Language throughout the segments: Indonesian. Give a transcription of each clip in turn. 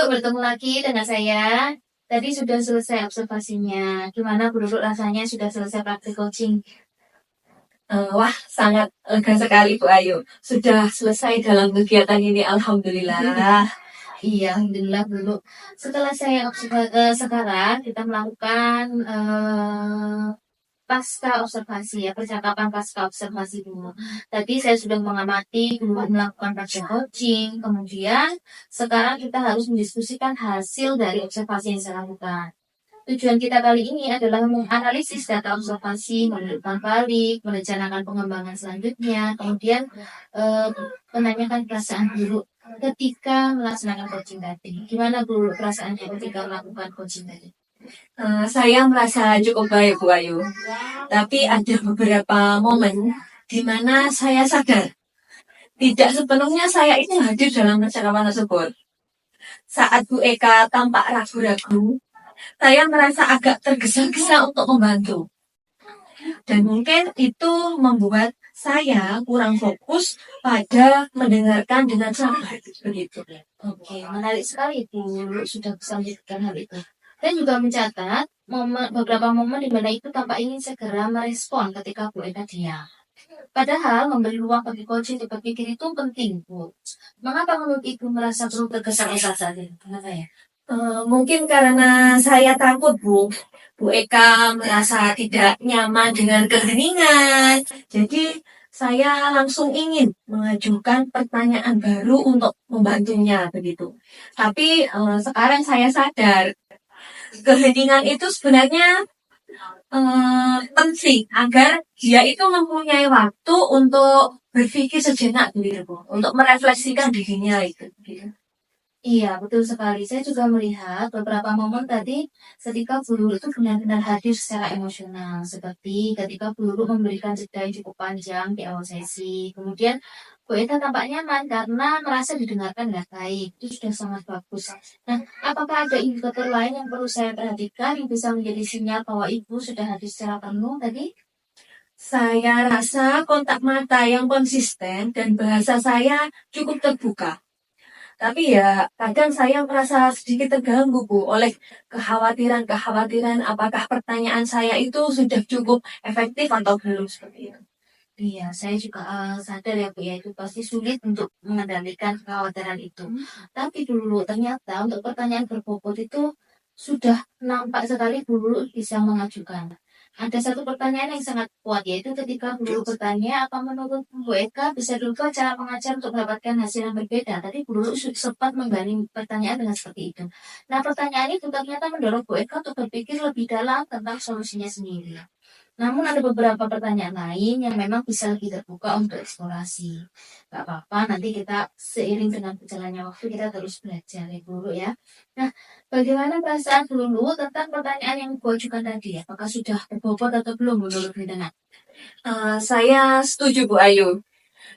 bertemu lagi dengan saya. Tadi sudah selesai observasinya. Gimana Bu Lulu rasanya sudah selesai praktik coaching? Wah, sangat lega sekali Bu Ayu. Sudah selesai dalam kegiatan ini, alhamdulillah. Iya, alhamdulillah Bu Lulu. Setelah saya sekarang kita melakukan pasca observasi ya, percakapan pasca observasi dulu. Tadi saya sudah mengamati dulu melakukan praktik coaching, kemudian sekarang kita harus mendiskusikan hasil dari observasi yang saya lakukan. Tujuan kita kali ini adalah menganalisis data observasi, menentukan balik, merencanakan pengembangan selanjutnya, kemudian menanyakan perasaan dulu ketika melaksanakan coaching tadi. Gimana dulu perasaannya ketika melakukan coaching tadi? Saya merasa cukup baik Bu Ayu. Tapi ada beberapa momen di mana saya sadar tidak sepenuhnya saya itu hadir dalam percakapan tersebut. Saat Bu Eka tampak ragu-ragu, saya merasa agak tergesa-gesa untuk membantu. Dan mungkin itu membuat saya kurang fokus pada mendengarkan dengan sabar. Begitu. Oke, menarik sekali Bu sudah bisa menyebutkan hal itu. Dan juga mencatat beberapa momen di mana itu tampak ingin segera merespon ketika Bu Eka diam. Padahal memberi ruang bagi coaching berpikir itu penting, Bu. Mengapa menurut Ibu merasa perlu tergesa-gesa saat ini? Kenapa ya? Mungkin karena saya takut Bu Eka merasa tidak nyaman dengan keheningan. Jadi saya langsung ingin mengajukan pertanyaan baru untuk membantunya begitu. Tapi sekarang saya sadar keheningan itu sebenarnya penting agar dia itu mempunyai waktu untuk berpikir sejenak gitu Bu, untuk merefleksikan dirinya itu. Gitu. Iya, betul sekali. Saya juga melihat beberapa momen tadi ketika Bu Lulu itu benar-benar hadir secara emosional. Seperti ketika Bu Lulu memberikan jeda yang cukup panjang di awal sesi. Kemudian Bu Eta tampak nyaman karena merasa didengarkan dengan baik. Itu sudah sangat bagus. Nah, apakah ada indikator lain yang perlu saya perhatikan yang bisa menjadi sinyal bahwa Ibu sudah hadir secara penuh tadi? Saya rasa kontak mata yang konsisten dan bahasa saya cukup terbuka. Tapi ya kadang saya merasa sedikit terganggu Bu oleh kekhawatiran-kekhawatiran apakah pertanyaan saya itu sudah cukup efektif atau belum seperti itu. Iya, saya juga sadar ya Bu ya, itu pasti sulit untuk mengendalikan kekhawatiran itu. Tapi dulu ternyata untuk pertanyaan berbobot itu sudah nampak sekali dulu bisa mengajukan. Ada satu pertanyaan yang sangat kuat yaitu ketika dulu bertanya apa menurut Bu Eka bisa berubah cara mengajar untuk mendapatkan hasil yang berbeda. Tadi dulu sempat menggali pertanyaan dengan seperti itu. Nah pertanyaan itu ternyata mendorong Bu Eka untuk berpikir lebih dalam tentang solusinya sendiri. Namun ada beberapa pertanyaan lain yang memang bisa lebih terbuka untuk eksplorasi. Gak apa-apa, nanti kita seiring dengan berjalannya waktu kita terus belajar ya dulu ya. Nah, bagaimana perasaan dulu tentang pertanyaan yang gue ajukan tadi? Apakah sudah berbobot atau belum menurut Dengar? Saya setuju Bu Ayu.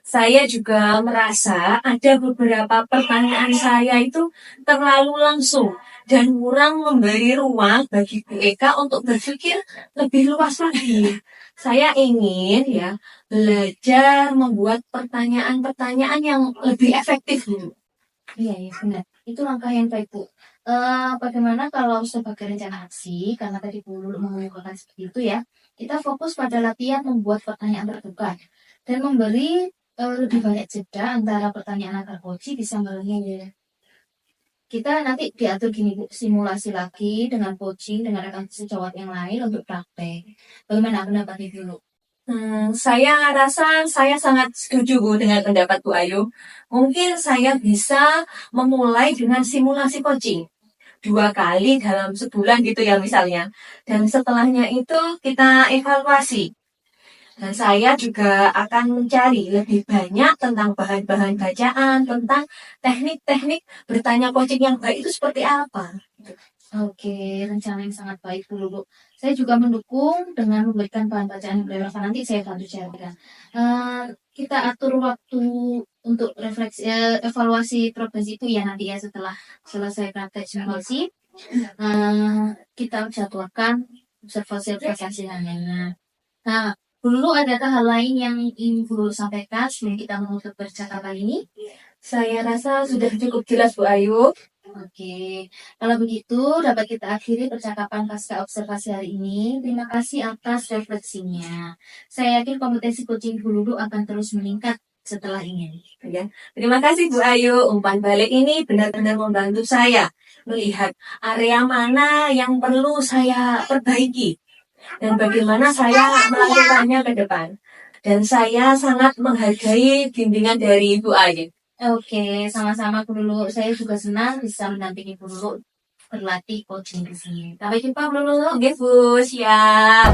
Saya juga merasa ada beberapa pertanyaan saya itu terlalu langsung dan kurang memberi ruang bagi Bu Eka untuk berpikir lebih luas lagi. Saya ingin ya belajar membuat pertanyaan-pertanyaan yang lebih efektif dulu. Iya, iya benar. Itu langkah yang baik, Bu. Bagaimana kalau sebagai rencana aksi, karena tadi Bu Lulu mengemukakan seperti itu ya, kita fokus pada latihan membuat pertanyaan terbuka dan memberi lebih banyak jeda antara pertanyaan antar coach bisa ya. Kita nanti diatur gini Bu, simulasi lagi dengan coaching, dengan rekan sejawat yang lain untuk praktek. Bagaimana pendapat Ibu dulu? Saya rasa saya sangat setuju Bu dengan pendapat Bu Ayu. Mungkin saya bisa memulai dengan simulasi coaching 2 kali dalam sebulan gitu ya misalnya. Dan setelahnya itu kita evaluasi. Dan saya juga akan mencari lebih banyak tentang bahan-bahan bacaan, tentang teknik-teknik bertanya coaching yang baik itu seperti apa. Oke, rencana yang sangat baik dulu, Bu. Saya juga mendukung dengan memberikan bahan bacaan yang relevan. Nanti saya bantu sharingkan. Kita atur waktu untuk refleksi, evaluasi progres itu ya nanti ya setelah selesai praktek simulasi. Kita jadwalkan observasi lainnya. Nah, dulu adakah hal lain yang ingin Bu sampaikan sebelum kita menutup percakapan ini? Saya rasa sudah cukup jelas Bu Ayu. Oke, kalau begitu dapat kita akhiri percakapan pasca observasi hari ini. Terima kasih atas refleksinya. Saya yakin kompetensi coaching Bululu akan terus meningkat setelah ini. Ya. Terima kasih Bu Ayu, umpan balik ini benar-benar membantu saya melihat area mana yang perlu saya perbaiki dan bagaimana saya melakukannya ke depan. Dan saya sangat menghargai bimbingan dari Bu Ayu. Oke, sama-sama Bu Lulu. Saya juga senang bisa mendampingi Bu Lulu berlatih coaching di sini. Sampai jumpa Bu Lulu. Oke Bu, siap.